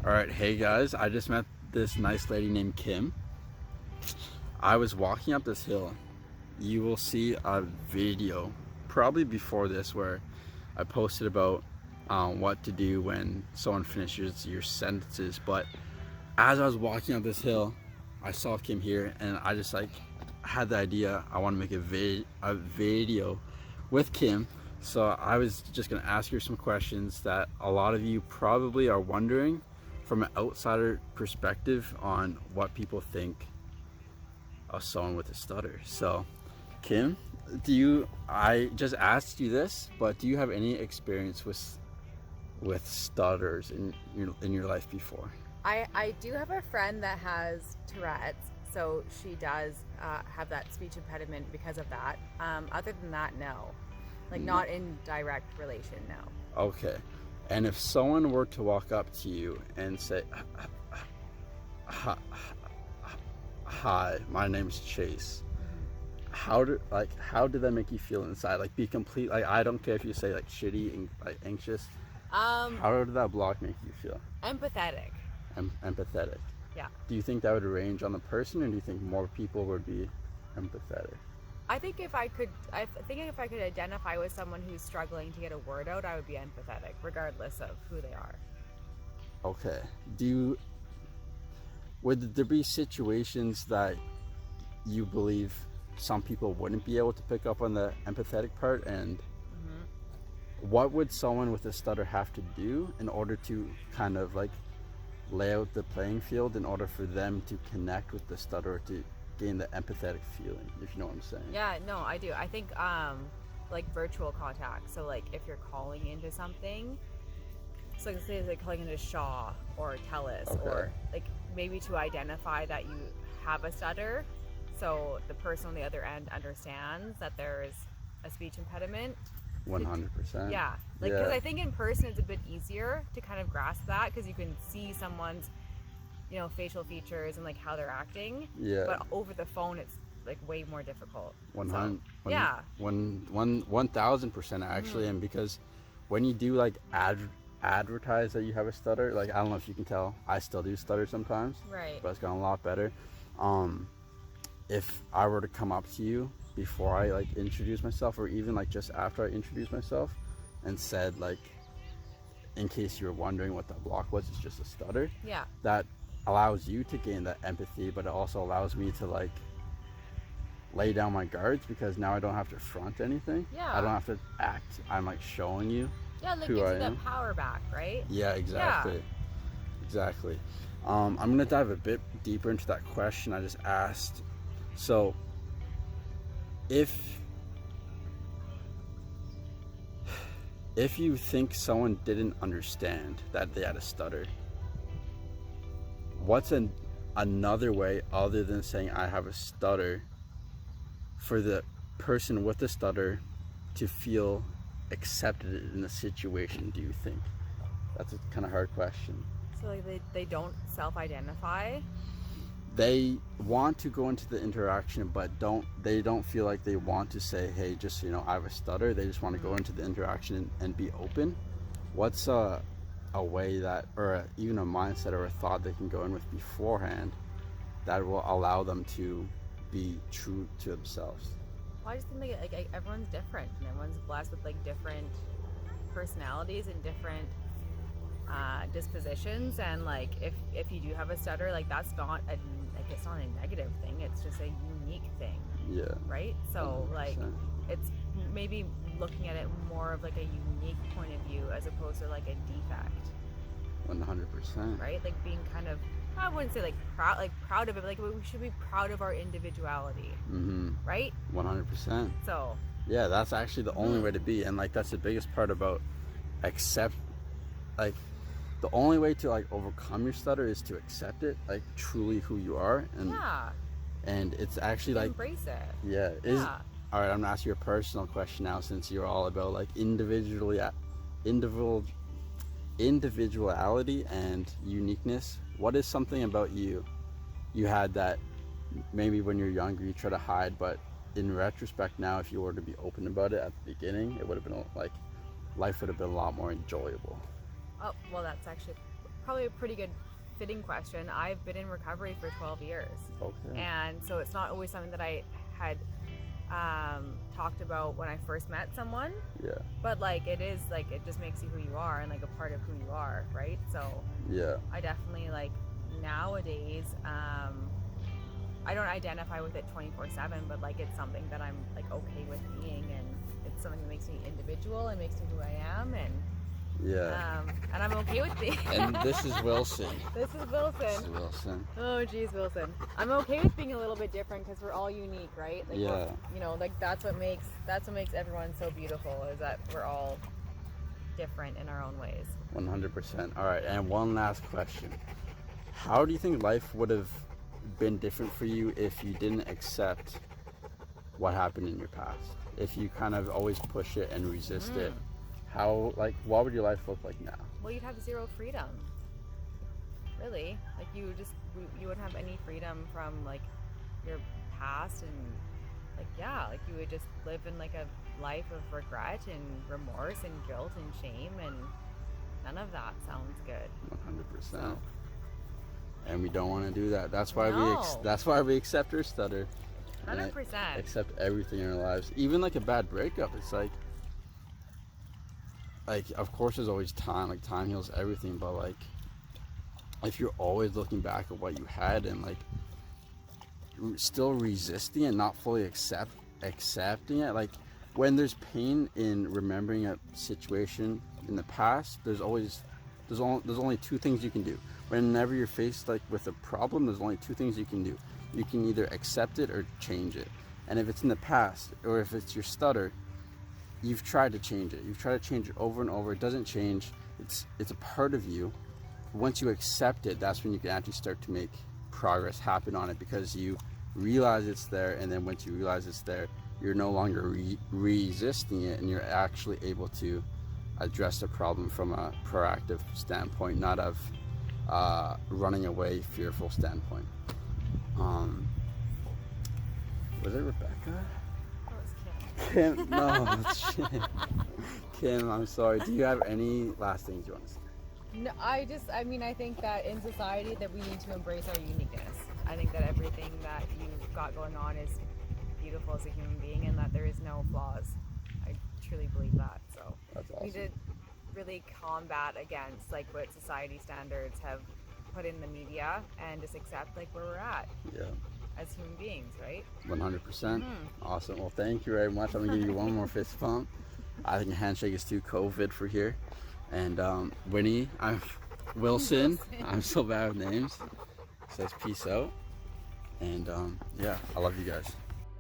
All right, hey guys, I just met this nice lady named Kim. I was walking up this hill. You will see a video probably before this where I posted about what to do when someone finishes your sentences. But as I was walking up this hill, I saw Kim here, and I just had the idea I want to make a video with Kim. So I was just gonna ask her some questions that a lot of you probably are wondering from an outsider perspective on what people think of someone with a stutter. So, Kim, I just asked you this, but do you have any experience with stutters in your life before? I do have a friend that has Tourette's, so she does have that speech impediment because of that. Other than that, no. Not in direct relation, no. Okay. And if someone were to walk up to you and say, "Hi, my name's Chase," how did that make you feel inside? Be complete. I don't care if you say shitty and anxious. How did that block make you feel? Empathetic. Empathetic. Yeah. Do you think that would range on the person, or do you think more people would be empathetic? I think if I could identify with someone who's struggling to get a word out, I would be empathetic, regardless of who they are. Okay. Would there be situations that you believe some people wouldn't be able to pick up on the empathetic part, and what would someone with a stutter have to do in order to kind of lay out the playing field in order for them to connect with the stutterer to gain the empathetic feeling, if you know what I'm saying? Yeah, no, I do. I think virtual contact. So if you're calling into something, so say calling into Shaw or Telus, Okay. or maybe to identify that you have a stutter, so the person on the other end understands that there's a speech impediment. 100%. Yeah, because I think in person it's a bit easier to kind of grasp that, because you can see someone's facial features and how they're acting. Yeah. But over the phone it's way more difficult. 100. Yeah. 1000% actually. And because when you do advertise that you have a stutter, I don't know if you can tell, I still do stutter sometimes. Right. But it's gotten a lot better. If I were to come up to you before I introduce myself, or even just after I introduce myself, and said in case you were wondering what that block was, it's just a stutter. Yeah. That allows you to gain that empathy, but it also allows me to lay down my guards, because now I don't have to front anything. Yeah. I don't have to act. I'm showing you. Yeah, who gives I you am. that power back, right? Yeah, exactly. Yeah. Exactly. I'm gonna dive a bit deeper into that question I just asked. So, if you think someone didn't understand that they had a stutter, what's another way other than saying I have a stutter for the person with the stutter to feel accepted in the situation, do you think? That's a kind of hard question. So they don't self-identify? They want to go into the interaction, but they don't feel like they want to say, hey, just I have a stutter. They just want to go into the interaction and be open. What's a way that, or even a mindset or a thought they can go in with beforehand that will allow them to be true to themselves? Well, I just think everyone's different, and everyone's blessed with different personalities and different dispositions, and if you do have a stutter, that's not it's not a negative thing, it's just a unique thing. Yeah. Right? So 100%. it's maybe looking at it more of a unique point of view as opposed to a defect. 100%. Right? Being kind of, I wouldn't say proud of it, but we should be proud of our individuality. Right? 100%. So yeah, that's actually the only way to be, and that's the biggest part about the only way to overcome your stutter is to accept it, truly who you are, and and it's actually embrace it. Yeah. All right, I'm gonna ask you a personal question now, since you're all about individuality and uniqueness. What is something about you had that maybe when you're younger you try to hide, but in retrospect now, if you were to be open about it at the beginning, it would have been life would have been a lot more enjoyable? Oh, well, that's actually probably a pretty good fitting question. I've been in recovery for 12 years. Okay. And so it's not always something that I had talked about when I first met someone. Yeah. But like it is like it just makes you who you are and like a part of who you are, right? So Yeah. I definitely like nowadays I don't identify with it 24/7, but like it's something that I'm like okay with being, and it's something that makes me individual and makes me who I am, and Yeah. and I'm okay with being. And this is Wilson. This is Wilson. This is Wilson. Oh geez, Wilson. I'm okay with being a little bit different because we're all unique, right? Like Yeah. you know, like that's what makes everyone so beautiful, is that we're all different in our own ways. 100%. All right, and one last question. How do you think life would have been different for you if you didn't accept what happened in your past? If you kind of always push it and resist it, how, like, what would your life look like now? Well, you'd have zero freedom. Really, like you wouldn't have any freedom from like your past, and like like you would just live in like a life of regret and remorse and guilt and shame, and none of that sounds good. 100%. So. And we don't want to do that. That's why No. that's why we accept our stutter. 100%. Accept everything in our lives, even like a bad breakup. It's like of course there's always time. Like time heals everything, but like if you're always looking back at what you had and like still resisting and not fully accepting it, like when there's pain in remembering a situation in the past, there's only two things you can do. Whenever you're faced like with a problem, there's only two things you can do. You can either accept it or change it. And if it's in the past, or if it's your stutter, you've tried to change it. You've tried to change it over and over. It doesn't change. It's a part of you. Once you accept it, that's when you can actually start to make progress happen on it, because you realize it's there, and then once you realize it's there, you're no longer resisting it, and you're actually able to address the problem from a proactive standpoint, not of running away, fearful standpoint. Was it Rebecca? That was Kim? No, shit. Kim, I'm sorry. Do you have any last things you want to say? No, I think that in society that we need to embrace our uniqueness. I think that everything that you've got going on is beautiful as a human being, and that there is no flaws. I truly believe that. So That's awesome. we should really combat against like what society standards have put in the media, and just accept like where we're at. Yeah. As human beings, right? 100%. Awesome. Well, thank you very much. I'm gonna give you one more fist bump. I think a handshake is too COVID for here. And Winnie, I'm Wilson. I'm so bad with names. Says peace out. And yeah, I love you guys.